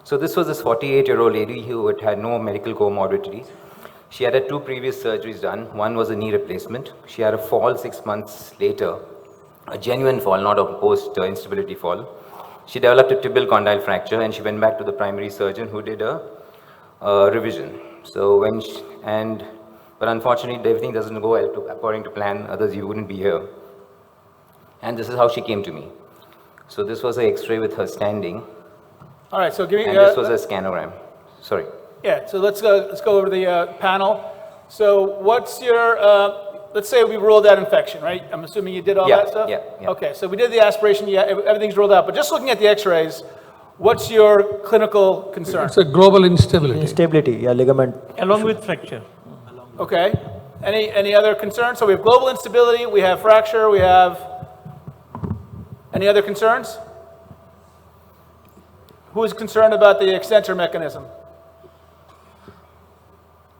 So this was this 48-year-old lady who had no medical comorbidities. She had 2 previous surgeries done. One was a knee replacement. She had a fall 6 months later, a genuine fall, not a post-instability fall. She developed a tibial condyle fracture, and she went back to the primary surgeon who did a revision. So but unfortunately everything doesn't go according to plan, others you wouldn't be here. And this is how she came to me. So this was an X-ray with her standing. All right, so give me. And this was a scanogram. Sorry. Yeah, so let's go over the panel. So what's your, let's say we ruled out infection, right? I'm assuming you did all that stuff? Yeah. Okay, so we did the aspiration, yeah, everything's ruled out. But just looking at the x-rays, what's your clinical concern? It's a global instability. Instability, yeah, ligament. Along with fracture. Okay. Any other concerns? So we have global instability, we have fracture, we have, any other concerns? Who is concerned about the extensor mechanism?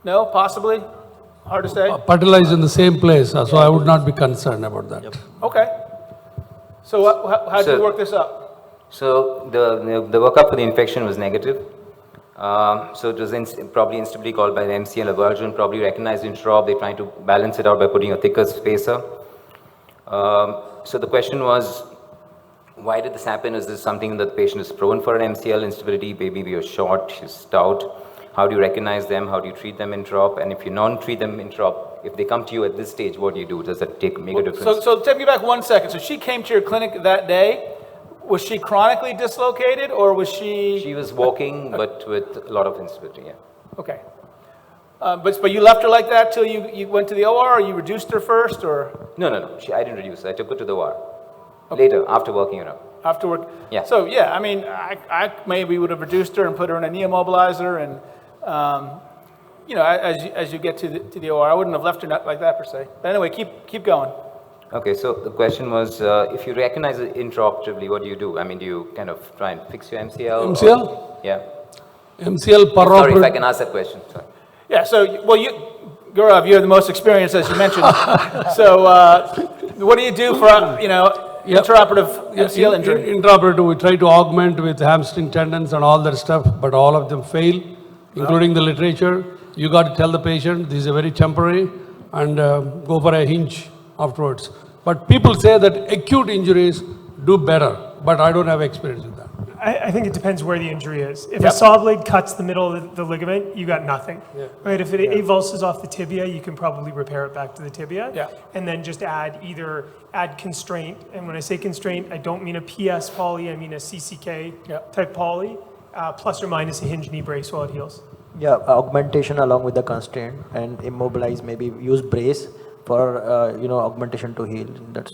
No, possibly? Hard to say? Patella is in the same place, so I would not be concerned about that. Yep. Okay. So how did you work this up? So the workup for the infection was negative. So it was probably instability called by the MCL aversion, probably recognized intraop. They're trying to balance it out by putting a thicker spacer. So the question was, why did this happen? Is this something that the patient is prone for an MCL instability? Maybe we are short, she's stout. How do you recognize them? How do you treat them intraop? And if you non-treat them intraop, if they come to you at this stage, what do you do? Does that make a difference? So take me back 1 second. So she came to your clinic that day. Was she chronically dislocated, or was she? She was walking, but with a lot of instability, yeah. Okay. But you left her like that till you went to the OR, or you reduced her first, or? No. I didn't reduce her. I took her to the OR. Okay. Later, after working her up. After work? Yeah. So, yeah, I mean, I maybe would have reduced her and put her in a knee immobilizer, and, you know, as you get to the OR, I wouldn't have left her like that per se. But anyway, keep going. Okay, so the question was, if you recognize it intraoperatively, what do you do? I mean, do you kind of try and fix your MCL? MCL? Or, yeah. MCL Sorry if I can ask that question. Sorry. Yeah, so, well, Gaurav, you're the most experienced, as you mentioned. So, what do you do for, you know, intraoperative MCL injury? Intraoperative, we try to augment with hamstring tendons and all that stuff, but all of them fail, including the literature. You got to tell the patient this is a very temporary, and go for a hinge afterwards. But people say that acute injuries do better, but I don't have experience with that. I think it depends where the injury is. If a saw blade cuts the middle of the ligament, you got nothing. Right? If it avulses off the tibia, you can probably repair it back to the tibia. And then just add constraint. And when I say constraint, I don't mean a PS poly, I mean a CCK type poly, plus or minus a hinge knee brace while it heals. Yeah, augmentation along with the constraint, and immobilize, maybe use brace for you know, augmentation to heal. That's.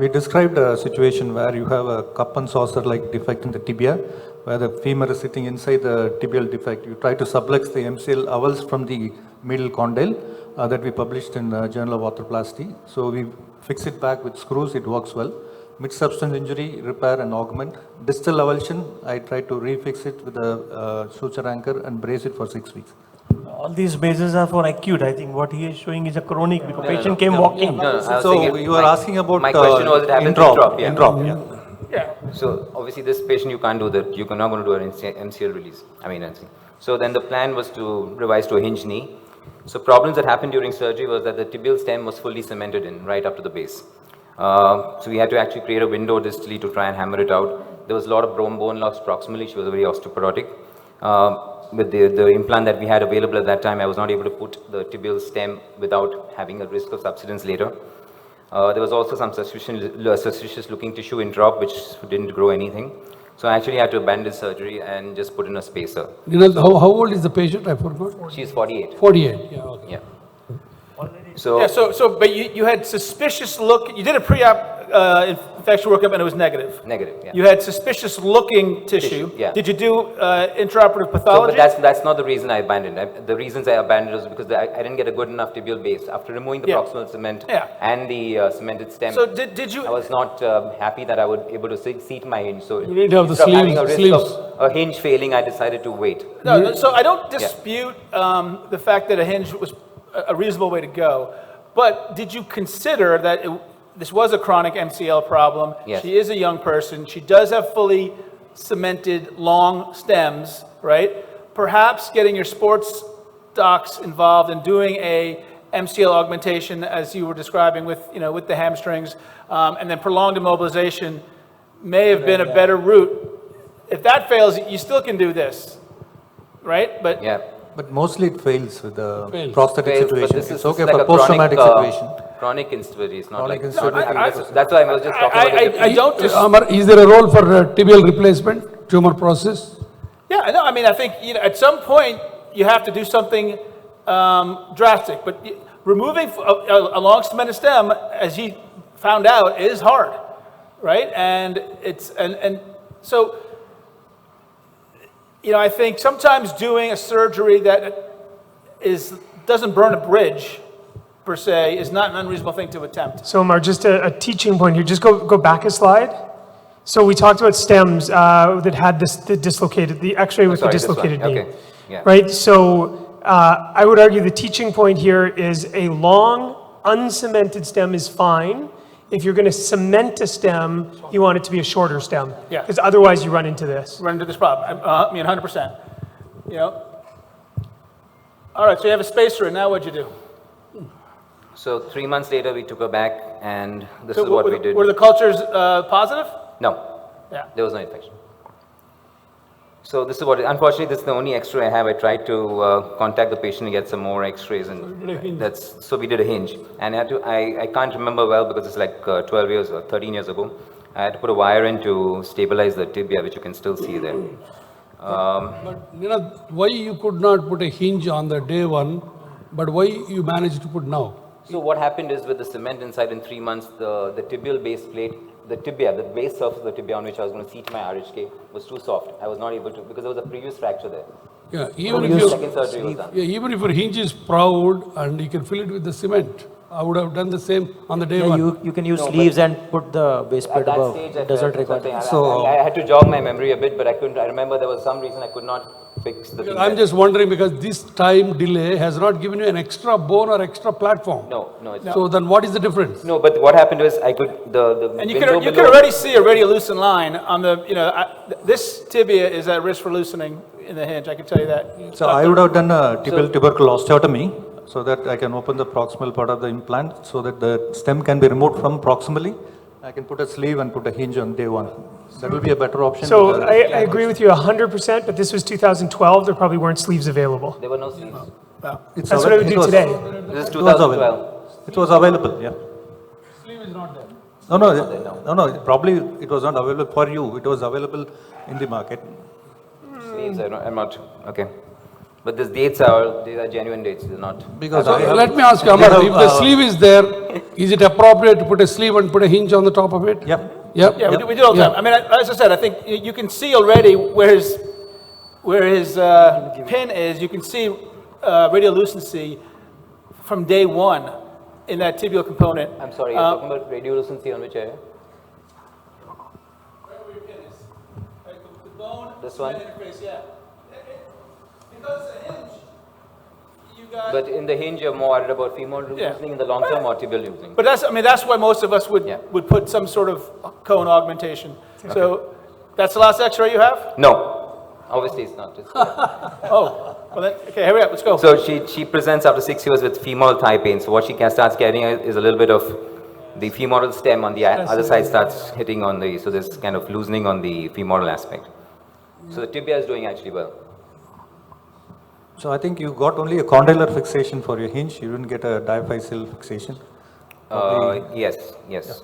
We described a situation where you have a cup and saucer-like defect in the tibia, where the femur is sitting inside the tibial defect. You try to sublux the MCL avulse from the medial condyle that we published in the Journal of Arthroplasty. So we fix it back with screws, it works well. Mid-substance injury, repair and augment. Distal avulsion, I try to refix it with a suture anchor and brace it for 6 weeks. All these bases are for acute. I think what he is showing is a chronic, because patient came walking. So you are asking about my question was, it happens intraop. Yeah. So obviously this patient you can't do that. You're not going to do an MCL release. So then the plan was to revise to a hinge knee. So problems that happened during surgery was that the tibial stem was fully cemented in right up to the base. So we had to actually create a window distally to try and hammer it out. There was a lot of bone loss proximally. She was very osteoporotic. With the implant that we had available at that time, I was not able to put the tibial stem without having a risk of subsidence later. There was also some suspicious looking tissue intraop, which didn't grow anything. So I actually had to abandon surgery and just put in a spacer. You know, how old is the patient? I forgot. She's 48. 48, yeah, okay. Yeah. But you had suspicious look. You did a pre-op infection workup and it was negative. Negative, yeah. You had suspicious looking tissue. Yeah. Did you do intraoperative pathology? So, but that's not the reason I abandoned. The reasons I abandoned was because I didn't get a good enough tibial base. After removing the proximal cement and the cemented stem, so did you? I was not happy that I would be able to seat my hinge. So you need to have the having a risk sleeves. of a hinge failing, I decided to wait. No, so I don't dispute the fact that a hinge was a reasonable way to go. But did you consider that this was a chronic MCL problem? Yes. She is a young person. She does have fully cemented long stems, right? Perhaps getting your sports docs involved in doing a MCL augmentation, as you were describing with, with the hamstrings, and then prolonged immobilization may have been a better route. If that fails, you still can do this, right? But Yeah. But mostly it fails with the Fails. prosthetic Fails, but situation. this It's is okay like for a post-traumatic chronic, situation. Chronic instability. It's not Chronic like instability. that's why I was just talking about the difference. I don't just. Amar, is there a role for tibial replacement, tumor process? Yeah, I know. I mean, I think at some point you have to do something drastic. But removing a long cemented stem, as he found out, is hard, right? And it's and so I think sometimes doing a surgery that doesn't burn a bridge per se is not an unreasonable thing to attempt. So Amar, just a teaching point here, just go back a slide. So we talked about stems that had the x-ray with the Sorry, this one. dislocated knee. Okay. Yeah. Right, so I would argue the teaching point here is a long, uncemented stem is fine. If you're gonna cement a stem, you want it to be a shorter stem. Yeah. Because otherwise you run into this. Run into this problem. I mean, 100%. All right, so you have a spacer, and now what'd you do? So 3 months later, we took her back, and this So is what we did. Were the cultures positive? No, Yeah. there was no infection. So this is what, unfortunately, this is the only X-ray I have. I tried to contact the patient to get some more X-rays, and so we did a hinge. And I can't remember well because it's like 12 years or 13 years ago. I had to put a wire in to stabilize the tibia, which you can still see there. But why you could not put a hinge on the day one, but why you managed to put now? So what happened is with the cement inside in 3 months, the tibial base plate, the base surface of the tibia on which I was going to seat my RHK was too soft. I was not able to, because there was a previous fracture there. Yeah, Second surgery was done. even if your hinge is proud and you can fill it with the cement, I would have done the same on the day Yeah, one. you can use sleeves and put the base At plate that above. stage, I Doesn't felt require. something. So- I had to jog my memory a bit, but I couldn't. I remember there was some reason I could not fix the thing. I'm just wondering because this time delay has not given you an extra bone or extra platform. No, it's not. So then what is the difference? No, but what happened was I could, the And you window could below- already see a radiolucent line on the, this tibia is at risk for loosening in the hinge, I can tell you that. So I would have done a tibial tubercle osteotomy so that I can open the proximal part of the implant so that the stem can be removed from proximally. I can put a sleeve and put a hinge on day one. That will be a better option. So because- I agree with you 100%, but this was 2012, there probably weren't sleeves available. There were no sleeves. It's That's what I would it do was- today. This is It was 2012. available. It was available, yeah. Sleeve is not there. No, probably it was not available for you. It was available in the market. Sleeves, I'm not, okay. But these dates are genuine dates, they're not. Because So I have- let me ask you, I Amar, have, if the sleeve is there, is it appropriate to put a sleeve and put a hinge on the top of it? Yeah. Yep. Yeah, we do it all the time. I mean, as I said, I think you can see already where his pin is, you can see radiolucency from day one in that tibial component. I'm sorry, you're talking about radiolucency on which area? Right where your pin is. Right, the bone. This one? Interface, yeah. Because it's a hinge, you got. But in the hinge, you're more worried about femur Yeah. loosening in the long term or tibial loosening? But that's why most of us Yeah. would put some sort of cone augmentation. So that's the last X-ray you have? No, obviously it's not. Oh, well then, okay, hurry up, let's go. So she presents after 6 years with femoral thigh pain. So what she starts getting is a little bit of the femoral stem on the other side starts hitting on the, so there's kind of loosening on the femoral aspect. So the tibia is doing actually well. So I think you got only a condylar fixation for your hinge. You didn't get a diaphyseal fixation. Yes.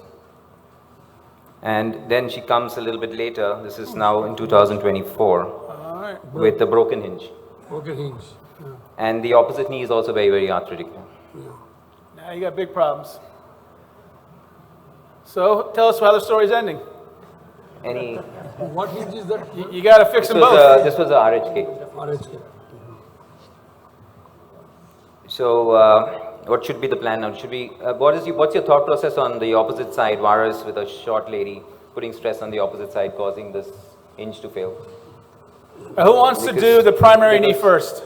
And then she comes a little bit later. This is now in 2024 with the broken hinge. Okay, hinge. Yeah. And the opposite knee is also very, very arthritic. Now you got big problems. So tell us how the story's ending. Any? What hinge is that? You got to fix them both. This was a RHK. RHK. So what should be the plan now? Should we? What's your thought process on the opposite side, varus with a short lady, putting stress on the opposite side, causing this hinge to fail? Who wants to do the primary knee first?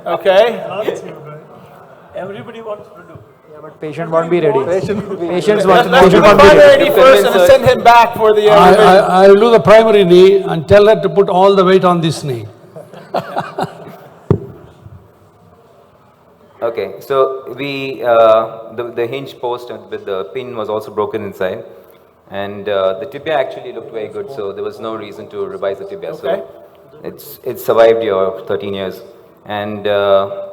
Okay. Everybody wants to do. But patient won't be ready. Patients Let's won't do the be primary ready. knee first and then send him back for the revision. I will do the primary knee and tell her to put all the weight on this knee. Okay, so the hinge post with the pin was also broken inside, and the tibia actually looked very good, so there was no reason to revise the tibia. Okay. So it survived your 13 years, and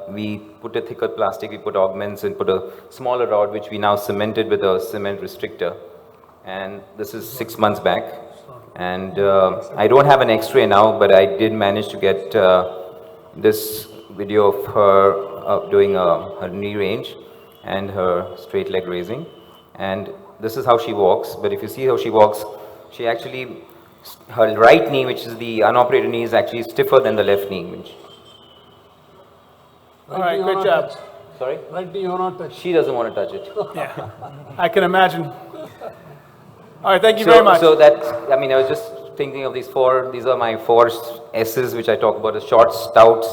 we put a thicker plastic, we put augments and put a smaller rod, which we now cemented with a cement restrictor, and this is 6 months back, and I don't have an X-ray now, but I did manage to get this video of her doing her knee range and her straight leg raising, and this is how she walks. But if you see how she walks, she actually, her right knee, which is the unoperated knee, is actually stiffer than the left knee. All right, great job. Sorry? Right knee or not touch. She doesn't want to touch it. Yeah, I can imagine. All right, thank you very much. So that, I mean, I was just thinking of these are my 4 S's which I talk about: a short, stout,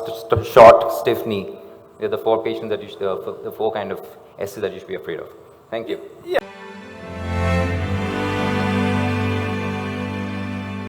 short, stiff knee. They're the 4 patients that the 4 kind of S's that you should be afraid of. Thank you. Yeah.